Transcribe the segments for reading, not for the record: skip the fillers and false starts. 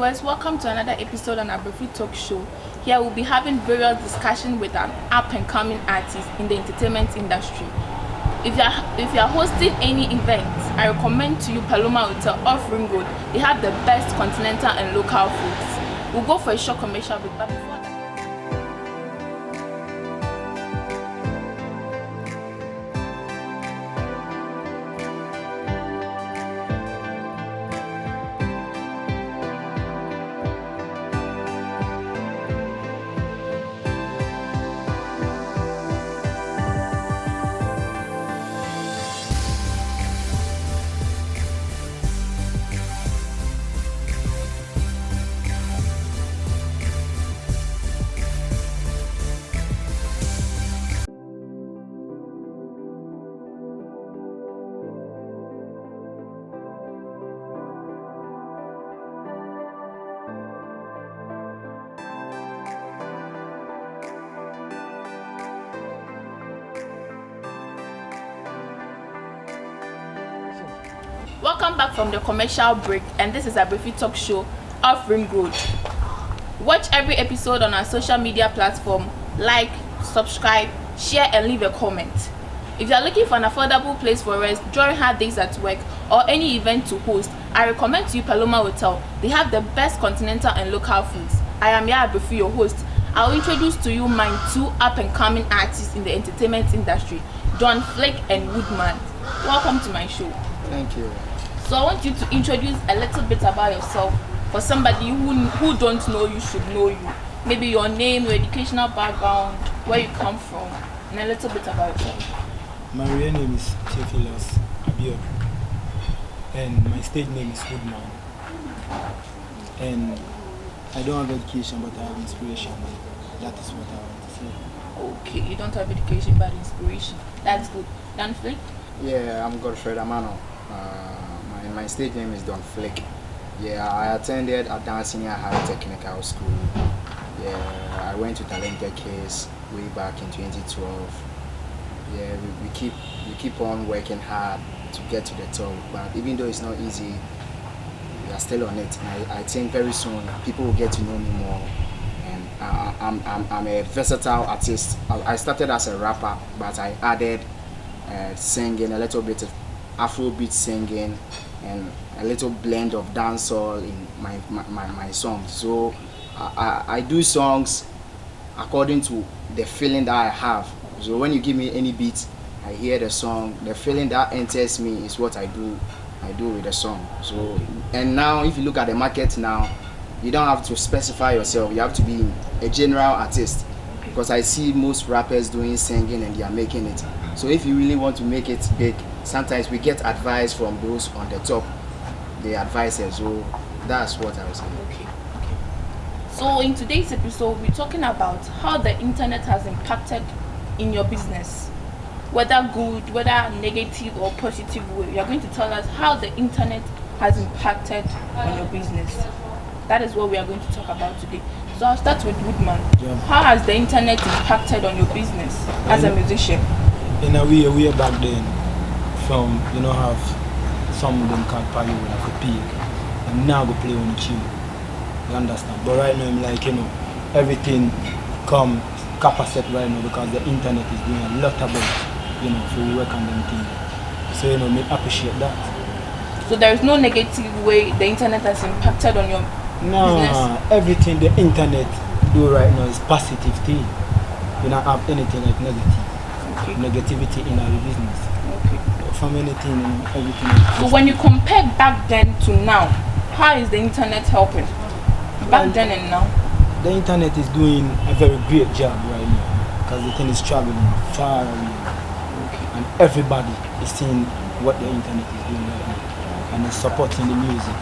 viewers, welcome to another episode on Abrefi Talk Show. Here we'll be having various discussions with an up-and-coming artist in the entertainment industry. If you are hosting any events, I recommend to you Paloma Hotel off Ring Road. They have the best continental and local foods. We'll go for a short commercial break, but before that, welcome back from the commercial break, and this is Abrefi Talk Show off Ring Road. Watch every episode on our social media platform, like, subscribe, share and leave a comment. If you are looking for an affordable place for rest during hard days at work or any event to host, I recommend to you Paloma Hotel. They have the best continental and local foods. I am Yhaaabrefi, your host. I'll introduce to you my two up-and-coming artists in the entertainment industry, Donflick and Woodman. Welcome to my show. Thank you. So I want you to introduce a little bit about yourself for somebody who don't know you should know you. Maybe your name, your educational background, where you come from, and a little bit about yourself. My real name is Theophilus Abiod, and my stage name is Woodman. And I don't have education, but I have inspiration. That is what I want to say. Okay, you don't have education but inspiration. That's good. Donflick? Yeah, I'm Godfred Amano. My stage name is Donflick. Yeah, I attended a dancing Yhaa technical school. Yeah, I went to Talented Case way back in 2012. Yeah, we keep on working hard to get to the top. But even though it's not easy, we are still on it. And I think very soon people will get to know me more. And I'm a versatile artist. I started as a rapper, but I added singing, a little bit of Afrobeat singing, and a little blend of dancehall in my songs. So I do songs according to the feeling that I have. So when you give me any beat, I hear the song, the feeling that enters me is what I do with the song. So, and now if you look at the market now, you don't have to specify yourself, you have to be a general artist, because I see most rappers doing singing and they are making it. So if you really want to make it big, sometimes we get advice from those on the top, the advisors. So that's what I was saying. Okay. So in today's episode, we're talking about how the internet has impacted in your business, whether good, whether negative or positive way. You're going to tell us how the internet has impacted on your business. That is what we are going to talk about today. So I'll start with Woodman. Yeah. How has the internet impacted on your business as a musician? In a way back then, from have some of them can't pay you like a pig, and now go play on the tune. You understand? But right now I'm like, everything come capacity right now because the internet is doing a lot about, for work and them things. So me appreciate that. So there is no negative way the internet has impacted on your business? Everything the internet do right now is positive thing. You don't have anything like negativity in our business. Okay. From anything, everything. So when you compare back then to now, how is the internet helping? Back then and now? The internet is doing a very great job right now because the thing is traveling far away. Okay. And everybody is seeing what the internet is doing right now. And it's supporting the music.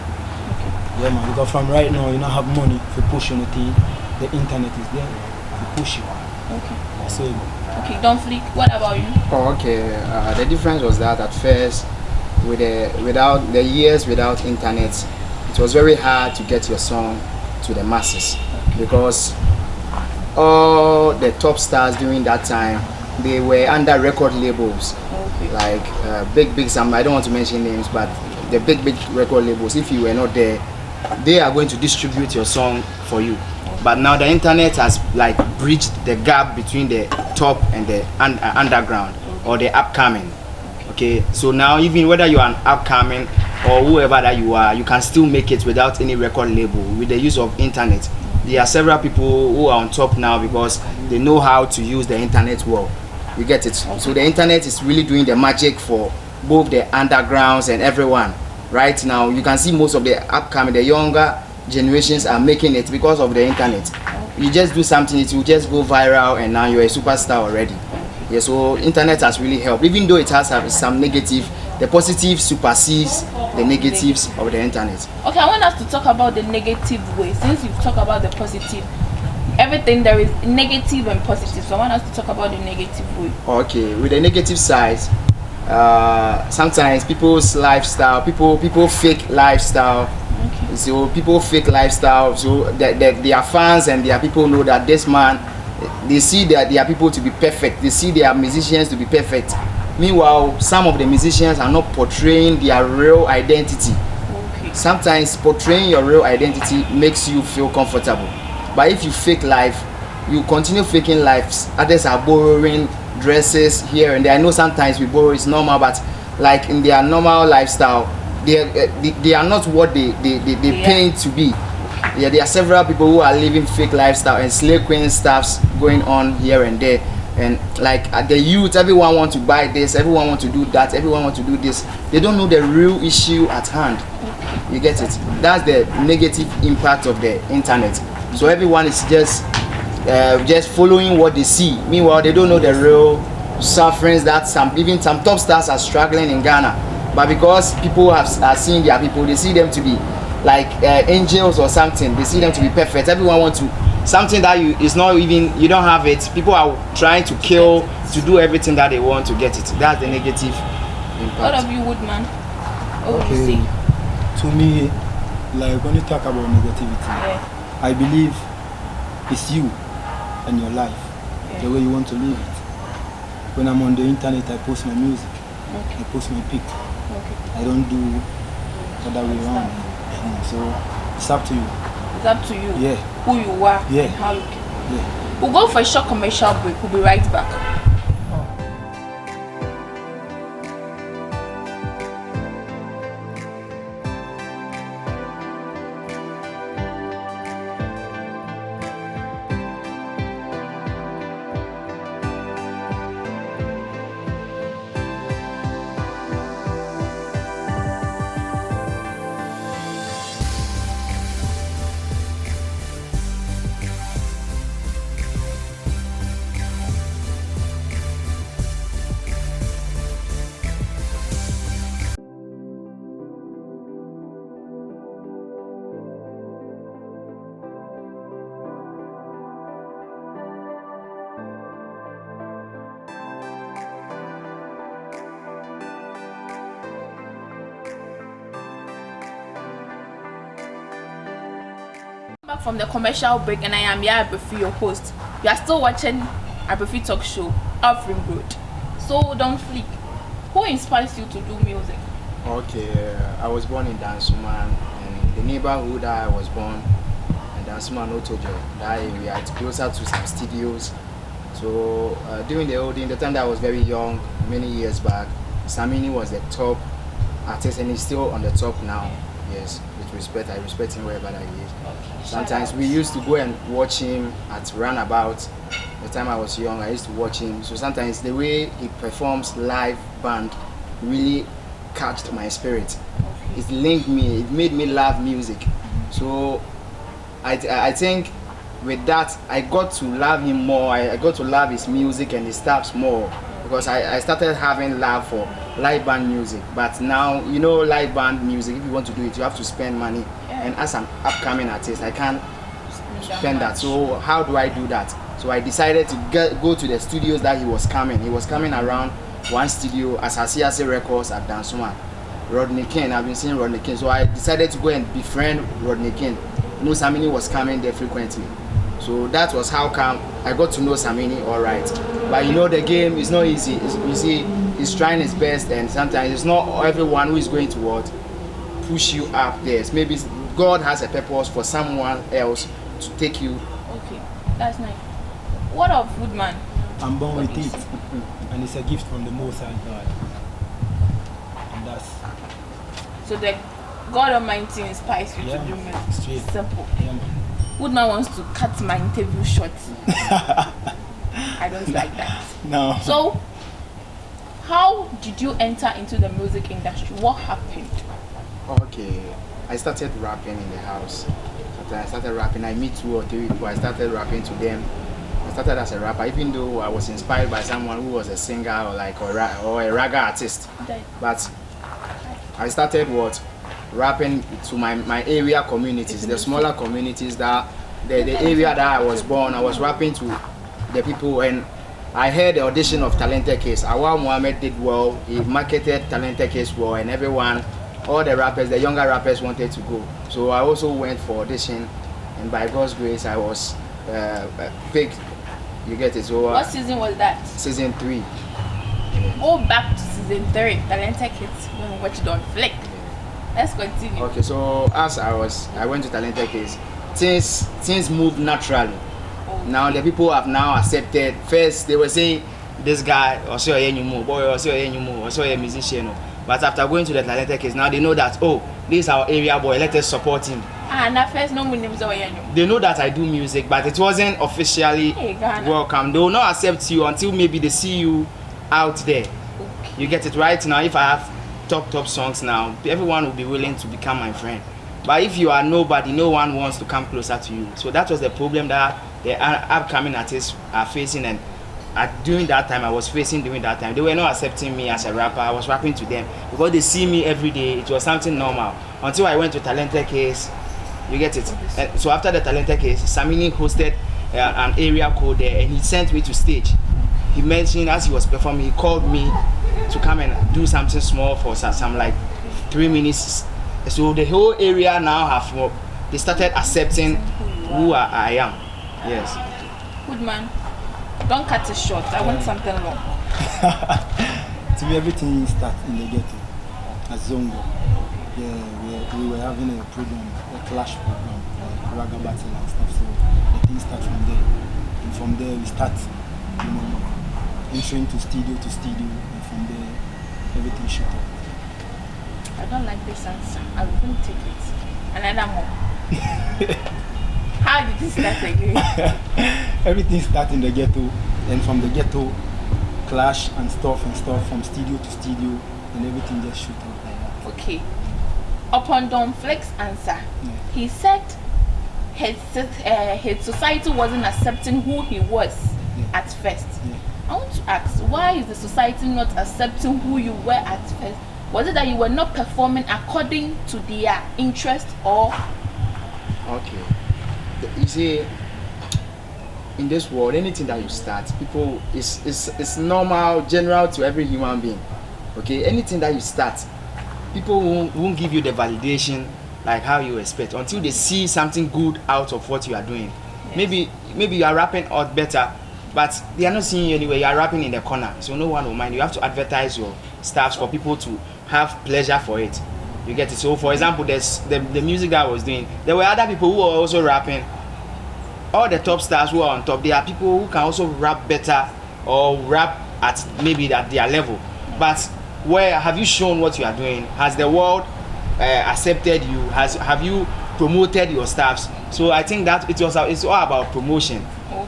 Okay. Yeah, man, because from right now you don't have money for pushing the thing. The internet is there to push it. Okay. So, okay, Donflick, what about you? Oh, okay. The difference was that at first, without the years without internet, it was very hard to get your song to the masses, because all the top stars during that time, they were under record labels. Okay. Like big some, I don't want to mention names, but the big record labels. If you were not there, they are going to distribute your song for you. But now the internet has like bridged the gap between the top and the underground or the upcoming. Okay, so now even whether you are an upcoming or whoever that you are, you can still make it without any record label with the use of internet. There are several people who are on top now because they know how to use the internet well. You get it? So the internet is really doing the magic for both the undergrounds and everyone. Right now, you can see most of the upcoming, the younger generations are making it because of the internet. You just do something, it will just go viral, and now you're a superstar already. Yeah, so internet has really helped. Even though it has some negative, the positive supersedes the negatives of the internet. Okay, I want us to talk about the negative way. Since you've talked about the positive, everything there is negative and positive. So I want us to talk about the negative way. Okay, with the negative side, sometimes people's lifestyle, people fake lifestyle. Okay. So people fake lifestyle. So that their fans and their people know that this man, they see that their people to be perfect. They see their musicians to be perfect. Meanwhile, some of the musicians are not portraying their real identity. Okay. Sometimes portraying your real identity makes you feel comfortable. But if you fake life, you continue faking lives. Others are borrowing dresses here and there. I know sometimes we borrow, it's normal, but like in their normal lifestyle, they are not what they paint to be. Yeah, there are several people who are living fake lifestyle and slave queen stuffs going on here and there. And like at the youth, everyone want to buy this, everyone want to do that, everyone want to do this. They don't know the real issue at hand. You get it? That's the negative impact of the internet. So everyone is just following what they see. Meanwhile, they don't know the real sufferings that even some top stars are struggling in Ghana. But because people are seeing their people, they see them to be like angels or something. They see them to be perfect. Everyone wants to something that is not even, you don't have it. People are trying to kill to do everything that they want to get it. That's the negative impact. What of you, Woodman? Okay. To me, like when you talk about negativity, I believe it's you and your life, the way you want to live it. When I'm on the internet, I post my music, I post my pic. I don't do other way around. So it's up to you. It's up to you. Yeah. Who you are. Yeah. And how you can. Yeah. We'll go for a short commercial break. We'll be right back. Back from the commercial break, and I am Yhaaabrefi, your host. You are still watching Abrefi Talk Show of Ring Road. So, Donflick, who inspires you to do music? Okay, I was born in Dansuman, and the neighborhood that I was born, and Dansuman Otojo, that area, it's closer to some studios. So during the time that I was very young, many years back, Samini was the top artist, and he's still on the top now. Yes, with respect, I respect him wherever that he is. Sometimes we used to go and watch him at Runabout. The time I was young, I used to watch him. So sometimes the way he performs live band really catched my spirit. It linked me, it made me love music. So I think with that, I got to love him more. I got to love his music and his stuffs more, because I started having love for live band music. But now, you know, live band music, if you want to do it, you have to spend money. And as an upcoming artist, I can't spend that. So how do I do that? So I decided to go to the studios that he was coming. He was coming around one studio as Asiase Records at Dansuman. Rodney King, I've been seeing Rodney King. So I decided to go and befriend Rodney King. You know, Samini was coming there frequently. So that was how come I got to know Samini all right. But you know, the game is not easy. You see, he's trying his best, and sometimes it's not everyone who is going to push you up there. Maybe God has a purpose for someone else to take you. Okay, that's nice. What of Woodman? I'm born with it, and it's a gift from the Most High God. And that's So the God Almighty inspires you to do music. straight. Simple. Yeah, man. Woodman wants to cut my interview short. I don't like that. No. So, how did you enter into the music industry? What happened? Okay, I started rapping in the house. I started rapping. I meet 2 or 3 people. I started rapping to them. I started as a rapper, even though I was inspired by someone who was a singer or a raga artist. But I started rapping to my area communities, the smaller communities that the area that I was born. I was rapping to the people, and I heard the audition of Talented Case. Awal Muhammad did well. He marketed Talented Case well, and everyone, all the rappers, the younger rappers wanted to go. So I also went for audition, and by God's grace, I was picked. You get it? So What season was that? Season 3. Go back to season 3. Talented Kids. When we watch Donflick. Let's continue. Okay, so as I went to Talented Case. Things moved naturally. Okay. Now the people have now accepted. First they were saying this guy or so a musician. But after going to the Talented Case, now they know that this is our area boy. Let us support him. And at first, no one knows. They know that I do music, but it wasn't officially welcome. They will not accept you until maybe they see you out there. Okay. You get it right now. If I have top songs now, everyone will be willing to become my friend. But if you are nobody, no one wants to come closer to you. So that was the problem that the upcoming artists are facing, and during that time I was facing during that time. They were not accepting me as a rapper. I was rapping to them because they see me every day. It was something normal until I went to Talented Case. You get it? And so after the Talented Case, Samini hosted an area code there, and he sent me to stage. He mentioned as he was performing, he called me to come and do something small for some like 3 minutes. So the whole area now they started accepting who I am. Yes. Woodman, don't cut it short. I want something long. To me, everything starts in the ghetto, at Zongo. Yeah, we were having a program, a clash program, like raga battle and stuff. So the thing starts from there, and from there we start, entering to studio, and from there everything shoot up. I don't like this answer. I wouldn't take it. Another more. How did this start again? Everything starts in the ghetto, and from the ghetto, clash and stuff from studio to studio, and everything just shoot up like that. Okay. Upon Donflick's answer, he said his society wasn't accepting who he was at first. I want to ask, why is the society not accepting who you were at first? Was it that you were not performing according to their interest, or? Okay. You see, in this world, anything that you start, people it's normal, general to every human being. Okay, anything that you start, people won't give you the validation like how you expect until they see something good out of what you are doing. Yes. Maybe you are rapping out better, but they are not seeing you anywhere. You are rapping in the corner, so no one will mind. You have to advertise your stuff for people to have pleasure for it. You get it? So for example, there's the music that I was doing, there were other people who were also rapping. All the top stars who are on top, there are people who can also rap better or rap at maybe at their level. But where have you shown what you are doing? Has the world accepted you? Have you promoted your staffs? So I think that it's all about promotion.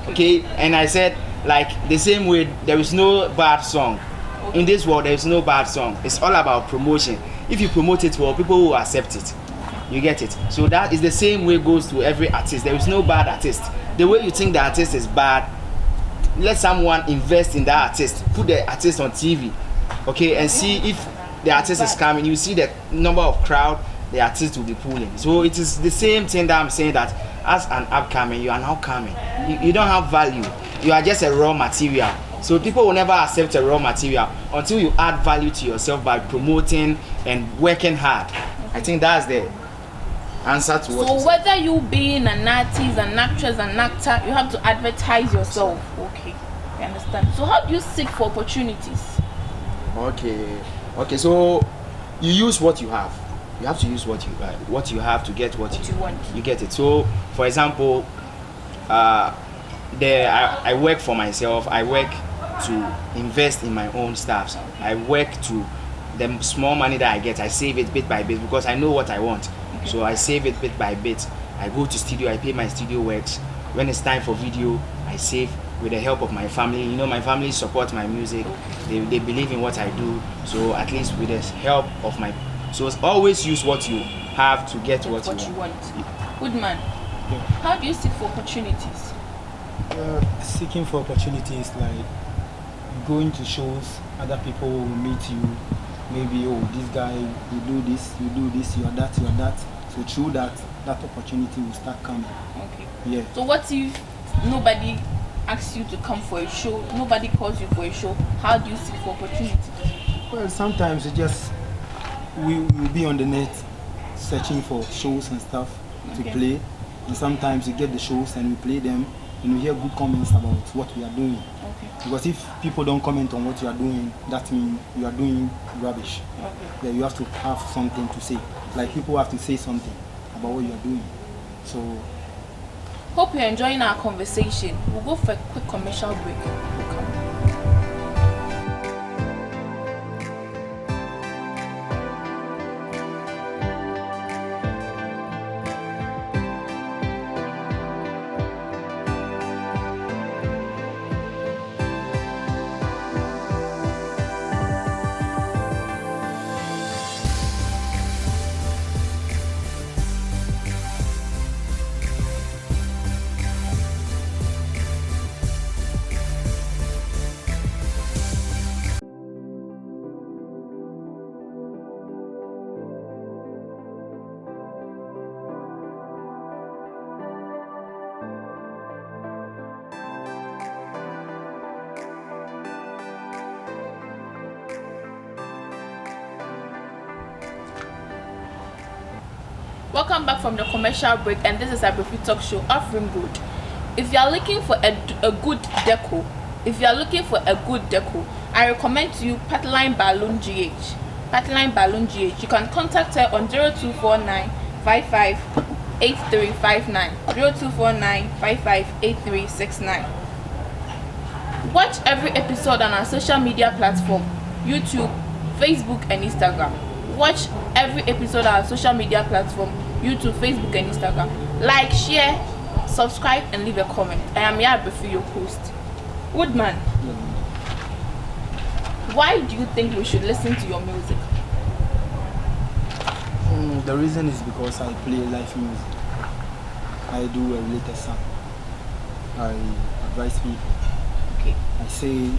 Okay? And I said, like the same way, there is no bad song. In this world, there is no bad song. It's all about promotion. If you promote it well, people will accept it. You get it? So that is the same way goes to every artist. There is no bad artist. The way you think the artist is bad, let someone invest in that artist, put the artist on TV, okay, and see if the artist is coming. You see the number of crowd the artist will be pulling. So it is the same thing that I'm saying, that as an upcoming, you are now coming. You don't have value. You are just a raw material. So people will never accept a raw material until you add value to yourself by promoting and working hard. I think that's the answer to what. So whether you being an artist, an actress, an actor, you have to advertise yourself. Okay, I understand. So how do you seek for opportunities? Okay, so you use what you have. you have to use what you have to get what you want. You get it. So, for example, I work for myself. I work to invest in my own stuff. I work to the small money that I get. I save it bit by bit because I know what I want. Okay. So I save it bit by bit. I go to studio. I pay my studio works. When it's time for video, I save with the help of my family. You know, my family support my music. They believe in what I do. So at least with the help of my, so it's always use what you have to get what you want. Woodman, how do you seek for opportunities? Seeking for opportunities like going to shows. Other people will meet you. Maybe, oh, this guy, you do this, you are that, you are that. So through that opportunity will start coming. Okay. Yeah. So what if nobody asks you to come for a show? Nobody calls you for a show. How do you seek for opportunities? Well, sometimes it just we will be on the net searching for shows and stuff to play, and sometimes you get the shows and we play them and we hear good comments about what we are doing. Okay. Because if people don't comment on what you are doing, that means you are doing rubbish. Okay. Yeah, you have to have something to say. Like people have to say something about what you are doing. So hope you're enjoying our conversation. We'll go for a quick commercial break. We'll come. Welcome back from the commercial break, and this is Abrefi Talk Show off Ring Road. If you are looking for a good deco, I recommend to you Patline Balloon GH. Patline Balloon GH. You can contact her on 0249 55 8359, 0249 55 8369. Watch every episode on our social media platform, YouTube, Facebook, and Instagram. Watch every episode on our social media platform, YouTube, Facebook, and Instagram. Like, share, subscribe, and leave a comment. I am Yhaaabrefi, your host. Woodman, why do you think we should listen to your music? the reason is because I play live music. I do a related song. I advise people. Okay. I say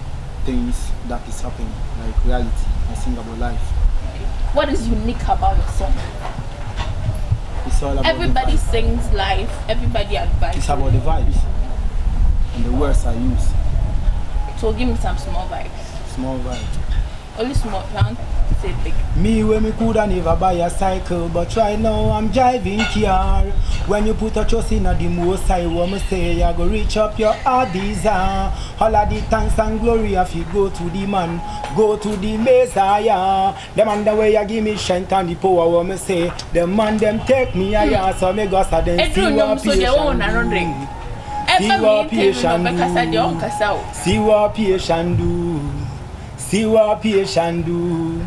things that is happening, like reality. I sing about life. Okay. What is unique about your song? It's all about everybody sings live, everybody advises. It's about the vibes and the words I use. So give me some small vibes. Small vibes. Only small, round, say big. Me when me coulda never buy a cycle, but right now I'm driving car. When you put a trust in the most I want me say you go reach up your heart desire. All of the thanks and glory if you go to the man, go to the Messiah. The man the way you give me strength and the power want me say. The man them take me higher, so me go so then see what patient do. See what patient do. See what patient do.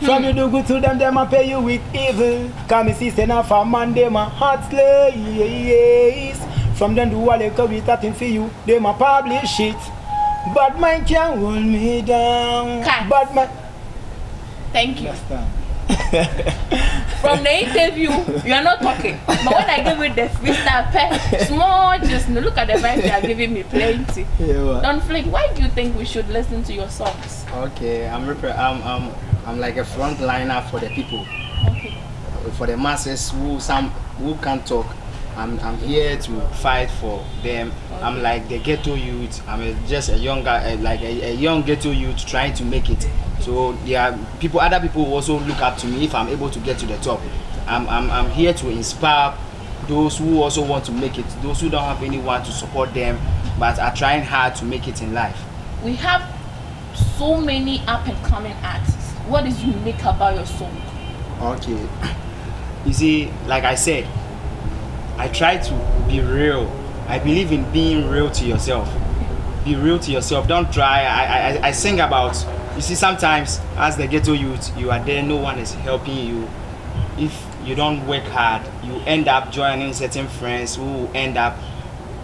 From you do good to them a pay you with evil. Cause me see enough for man, them a hot slaves. From them do all they come with nothing for you, them a publish it. But man can't hold me down. But man. Thank you. From the interview, you are not talking. But when I give you the freestyle pair, small, just look at the vibes you are giving me plenty. Yeah, Donflick, why do you think we should listen to your songs? Okay, I'm like a front liner for the people. Okay. For the masses who can't talk. I'm here to fight for them. Okay. I'm like the ghetto youth. I'm just a young guy, like a young ghetto youth trying to make it. So there are people, other people who also look up to me if I'm able to get to the top. I'm here to inspire those who also want to make it, those who don't have anyone to support them, but are trying hard to make it in life. We have so many up and coming artists. What is unique about your song? Okay. You see, like I said, I try to be real. I believe in being real to yourself. Be real to yourself. Don't try. I sing about, you see, sometimes as the ghetto youth, you are there, no one is helping you. If you don't work hard, you end up joining certain friends who end up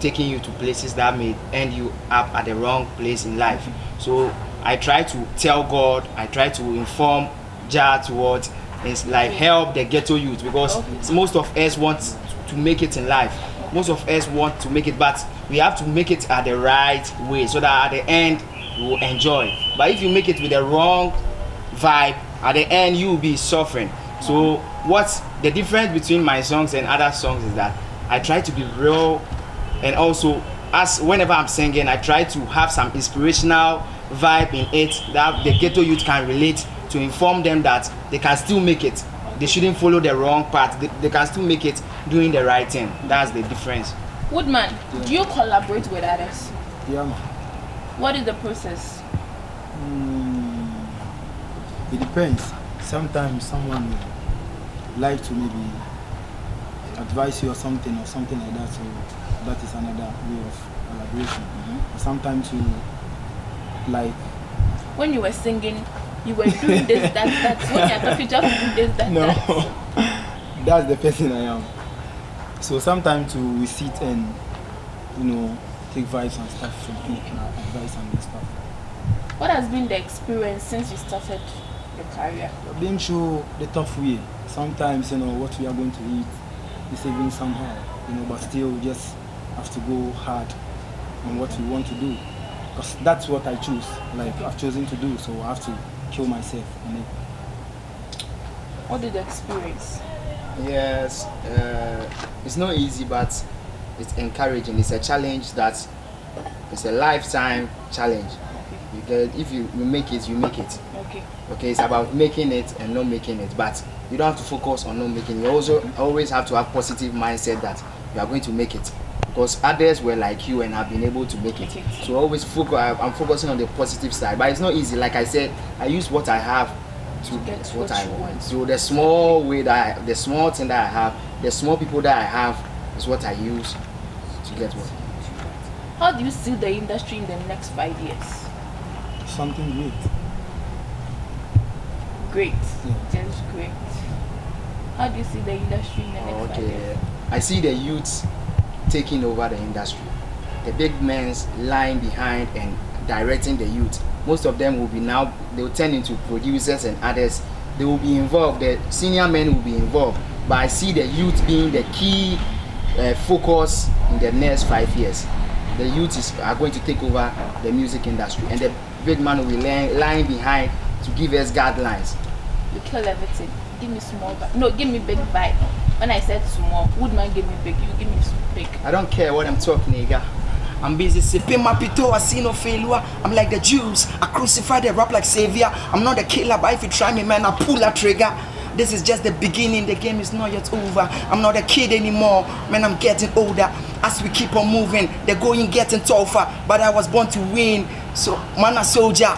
taking you to places that may end you up at the wrong place in life. So I try to tell God, I try to inform Yhaa towards, it's like help the ghetto youth, because most of us want to make it in life. Most of us want to make it, but we have to make it at the right way so that at the end you will enjoy. But if you make it with the wrong vibe, at the end you will be suffering. So what's the difference between my songs and other songs is that I try to be real, and also as whenever I'm singing, I try to have some inspirational vibe in it that the ghetto youth can relate, to inform them that they can still make it. They shouldn't follow the wrong path. They can still make it doing the right thing. That's the difference. Woodman, do you collaborate with others? Yeah, man. What is the process? It depends. Sometimes someone would like to maybe advise you or something like that, so that is another way of collaboration. Sometimes you like, when you were singing, you were doing this, that. When you're talking, just do this, that. no, that. that's the person I am. So sometimes we sit and, you know, take vibes and stuff from people, advice and stuff. What has been the experience since you started your career? Being sure the tough way. Sometimes, you know, what we are going to eat is even somehow, you know, but still we just have to go hard on what we want to do. Because that's what I choose. Like, I've chosen to do, so I have to kill myself on it. What did you experience? Yes, it's not easy, but it's encouraging. It's a challenge that it's a lifetime challenge. Because if you make it, you make it. Okay, it's about making it and not making it, but you don't have to focus on not making it. You also always have to have positive mindset that you are going to make it, because others were like you and have been able to make it. So always focus. I'm focusing on the positive side, but it's not easy. Like I said, I use what I have to get what I want. So the small way that the small thing that I have, the small people that I have is what I use to get what. How do you see the industry in the next 5 years? Something great. Great. Yeah. Just great. How do you see the industry in the next 5 years? I see the youths taking over the industry. The big men lying behind and directing the youth. Most of them will be now, they will turn into producers, and others, they will be involved. The senior men will be involved. But I see the youth being the key focus in the next 5 years. The youth are going to take over the music industry, and the big man will be lying behind to give us guidelines. You kill everything. Give me small vibe. No, give me big vibe. When I said small, Woodman give me big. You give me big. I don't care what I'm talking, nigga. I'm busy sipping my pito, I see no failure. I'm like the Jews, I crucify the rap like savior. I'm not a killer, but if you try me, man, I pull a trigger. This is just the beginning, the game is not yet over. I'm not a kid anymore, man, I'm getting older. As we keep on moving, the going getting tougher. But I was born to win, so man a soldier.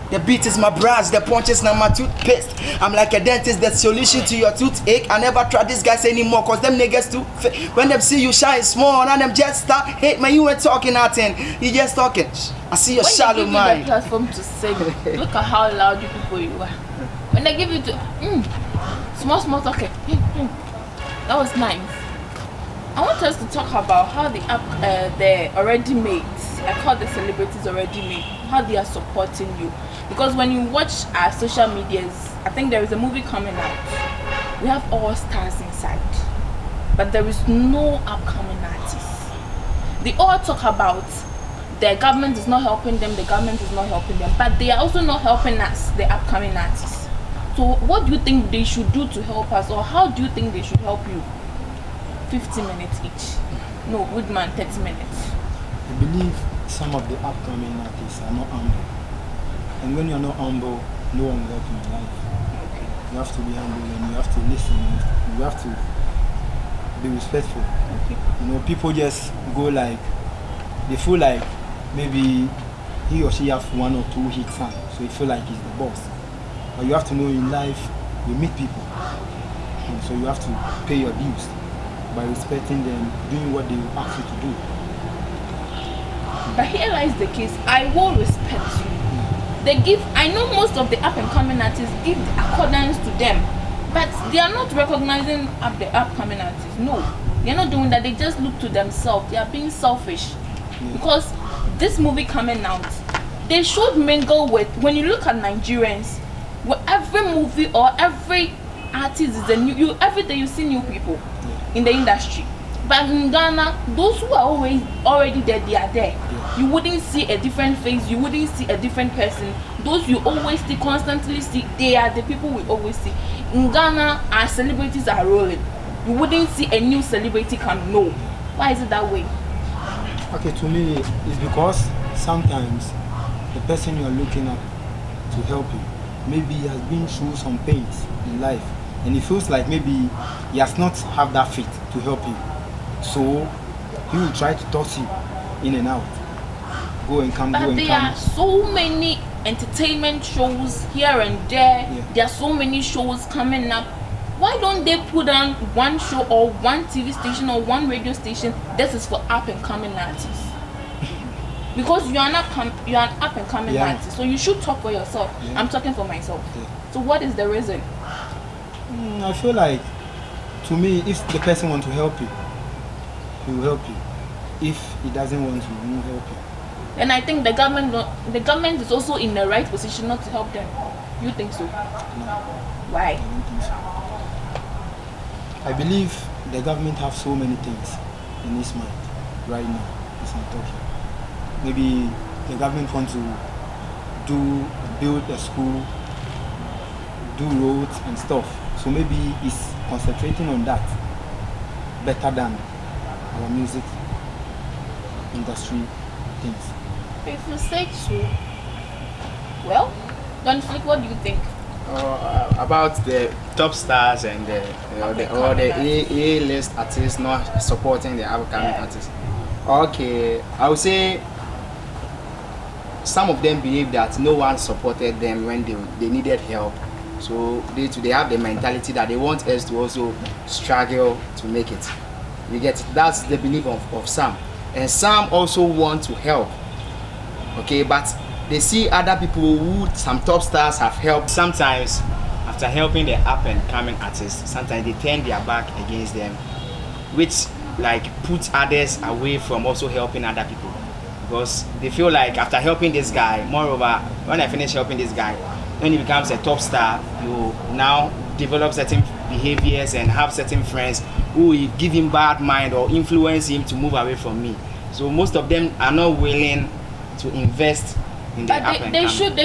The beat is my brush, the punches now my toothpaste. I'm like a dentist, the solution to your toothache. I never try these guys anymore, cause them niggas too fake. When them see you shine small, and them just start hate, man, you ain't talking nothing. You just talking. I see your shallow mind. When they give you the platform to sing, look at how loud you people you are. When they give you to small talking, that was nice. I want us to talk about how the already made, I call the celebrities already made, how they are supporting you. Because when you watch our social medias, I think there is a movie coming out. We have all stars inside, but there is no upcoming artists. They all talk about the government is not helping them, the government is not helping them, but they are also not helping us, the upcoming artists. So what do you think they should do to help us, or how do you think they should help you? 50 minutes each. No, Woodman, 30 minutes. I believe some of the upcoming artists are not humble. And when you're not humble, no one will help you in life. Okay. You have to be humble, and you have to listen, and you have to be respectful. Okay. You know, people just go like, they feel like maybe he or she have 1 or 2 hit songs, so you feel like he's the boss. But you have to know in life, you meet people. So you have to pay your dues by respecting them, doing what they ask you to do. But here lies the case. I will respect you. I know most of the up and coming artists give the accordance to them, but they are not recognizing the upcoming artists. No, they are not doing that. They just look to themselves. They are being selfish. Because this movie coming out, they should mingle with, when you look at Nigerians, where every movie or every artist is a new, every day you see new people in the industry. But in Ghana, those who are already there, they are there. You wouldn't see a different face, you wouldn't see a different person. Those you always see, constantly see, they are the people we always see. In Ghana, our celebrities are rolling. You wouldn't see a new celebrity come. No. Why is it that way? Okay, to me, it's because sometimes the person you are looking at to help you, maybe he has been through some pains in life, and he feels like maybe he has not have that fit to help you. So he will try to toss you in and out. Go and come, but go and come. There are so many entertainment shows here and there. There are so many shows coming up. Why don't they put on one show or one TV station or one radio station? This is for up and coming artists. Because you are an up and coming artist, so you should talk for yourself. I'm talking for myself. So what is the reason? I feel like, to me, if the person wants to help you, he will help you. If he doesn't want to, he won't help you. And I think the government is also in the right position not to help them. You think so? No. Why? I don't think so. I believe the government have so many things in its mind right now. It's not talking. Maybe the government wants to build a school, do roads and stuff. So maybe it's concentrating on that better than our music industry things. If you say so, well, Donflick, what do you think? About the top stars and the A-list artists not supporting the upcoming artists. Okay, I would say some of them believe that no one supported them when they needed help. So they have the mentality that they want us to also struggle to make it. You get it? That's the belief of some. And some also want to help. Okay, but they see other people who some top stars have helped. Sometimes after helping the up and coming artists, sometimes they turn their back against them, which like puts others away from also helping other people, because they feel like after helping this guy, moreover, when I finish helping this guy, when he becomes a top star, you now develop certain behaviors and have certain friends who will give him bad mind or influence him to move away from me. So most of them are not willing to invest in the up and coming.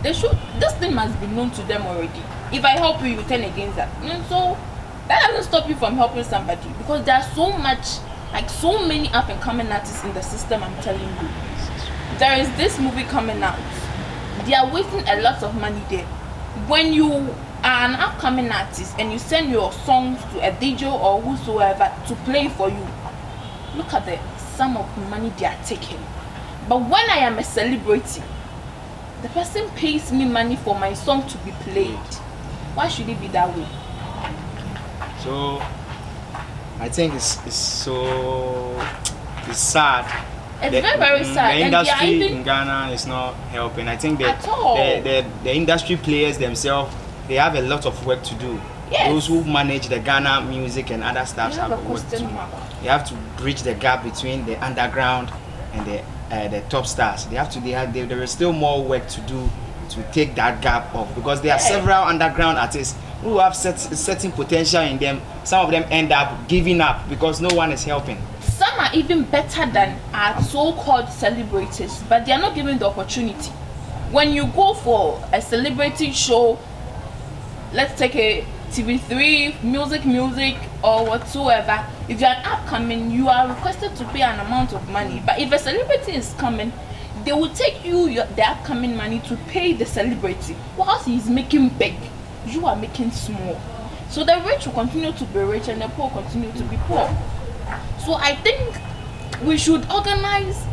This thing must be known to them already. If I help you, you turn against that. And so that doesn't stop you from helping somebody, because there's so many up and coming artists in the system. I'm telling you, there is this movie coming out. They are wasting a lot of money there. When you are an upcoming artist and you send your songs to a DJ or whosoever to play for you, look at the sum of money they are taking. But when I am a celebrity, the person pays me money for my song to be played. Why should it be that way? So I think it's sad. It's very sad. The industry in Ghana is not helping. I think the industry players themselves, they have a lot of work to do. Yes. Those who manage the Ghana music and other stuff have work to do. They have to bridge the gap between the underground and the top stars. There is still more work to do to take that gap off, because there are several underground artists who have certain potential in them. Some of them end up giving up because no one is helping. Some are even better than our so-called celebrities, but they are not given the opportunity. When you go for a celebrity show, let's take a TV3, music or whatsoever, if you're an upcoming, you are requested to pay an amount of money. But if a celebrity is coming, they will take the upcoming money to pay the celebrity. Whilst he's making big, you are making small. So the rich will continue to be rich and the poor continue to be poor. So I think we should organize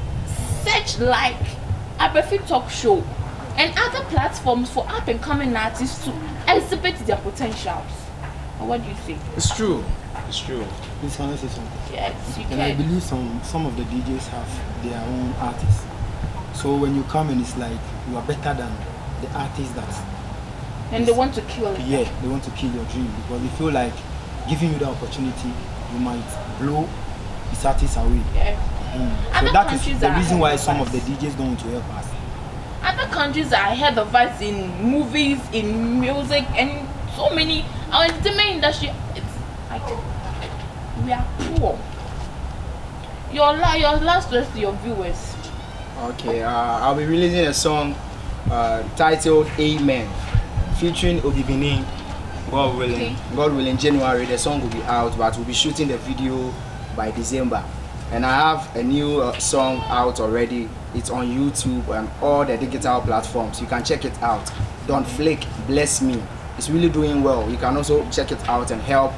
such like Abrefi Talk Show and other platforms for up and coming artists to exhibit their potentials. Or what do you think? It's true. It's true. Please, can I say something? Yes, you And I can. believe some of the DJs have their own artists. So when you come in, it's like you are better than the artist that. And they want to kill it. Yeah, they want to kill your dream because they feel like giving you the opportunity, you might blow the artist away. Yeah. So Other that is countries the are reason why ahead of some us. of the DJs don't want to help us. Other countries are ahead of us in movies, in music, and so many. Our entertainment industry, it's like we are poor. Your last words to your viewers. Okay, I'll be releasing a song titled Amen, featuring Obibini. God willing, Okay. God willing, January the song will be out, but we'll be shooting the video by December. And I have a new song out already. It's on YouTube and all the digital platforms. You can check it out. Donflick, Bless Me. It's really doing well. You can also check it out and help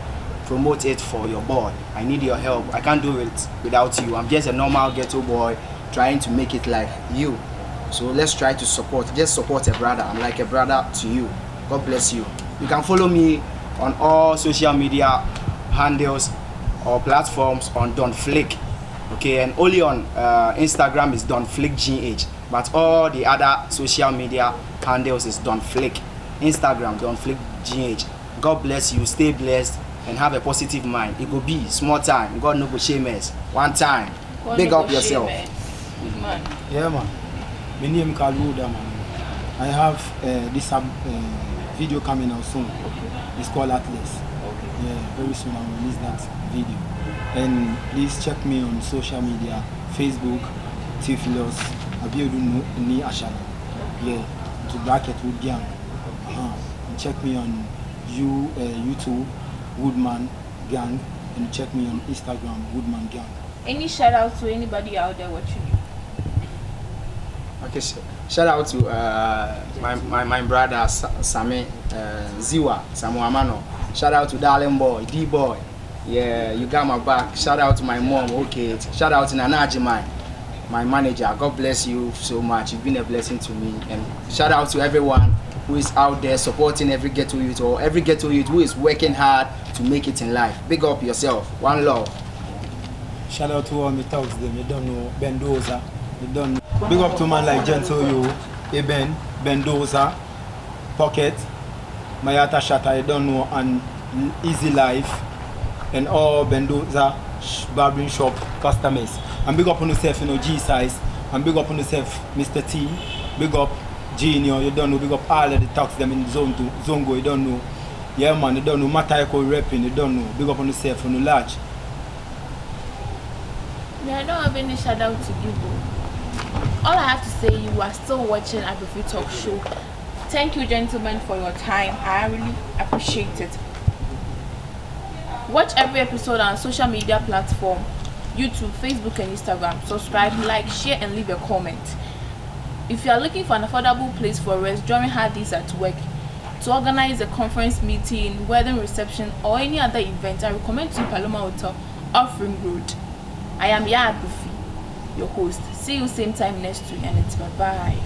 promote it for your boy. I need your help. I can't do it without you. I'm just a normal ghetto boy trying to make it like you. So let's try to support. Just support a brother. I'm like a brother to you. God bless you. You can follow me on all social media handles or platforms on Donflick. Okay, and only on Instagram is DonflickGH, but all the other social media handles is Donflick. Instagram DonflickGH. God bless you. Stay blessed and have a positive mind. It will be small time. God no go shame us. One time. God Big no up go yourself. shame us. Woodman. Yeah, man. My name is Woodman. I have this video coming out soon. It's called Atlas. Okay. Yeah, very soon I'll release that video. And please check me on social media, Facebook, Tiflos, Abiodun Ni Ashana. Yeah, to bracket Woodmangang. And check me on YouTube, Woodmangang, and check me on Instagram, Woodmangang. Any shout out to anybody out there watching you? Okay, shout out to my brother Same Ziwa Samu Amano. Shout out to Darling Boy, D Boy. Yeah, you got my back. Shout out to my mom. Okay, shout out to Nanaji, my manager. God bless you so much. You've been a blessing to me. And shout out to everyone who is out there supporting every ghetto youth or every ghetto youth who is working hard to make it in life. Big up yourself. One love. Shout out to all my talks them. You don't know Bendoza. You don't know. Big up to man like Gentle You, Eben, Bendoza, Pocket, Mayata Shata, you don't know, and Easy Life, and all Bendoza barbering shop customers. And big up on yourself, you know, G size, and big up on yourself, Mr. T, big up Junior, you don't know, big up all of the talks them in Zone 2, Zongo, you don't know. Yeah man, you don't know, Matayako repping, you don't know, big up on yourself, on the large. I don't have any shout out to give you. All I have to say, you are still watching Abrefi Talk Show. Thank you, gentlemen, for your time. I really appreciate it. Watch every episode on social media platform, YouTube, Facebook, and Instagram. Subscribe, like, share, and leave a comment. If you are looking for an affordable place for rest during hard days at work, to organize a conference meeting, wedding reception, or any other event, I recommend to Paloma Hotel off Ring Road. I am Yhaaabrefi, your host. See you same time next week, and it's bye-bye.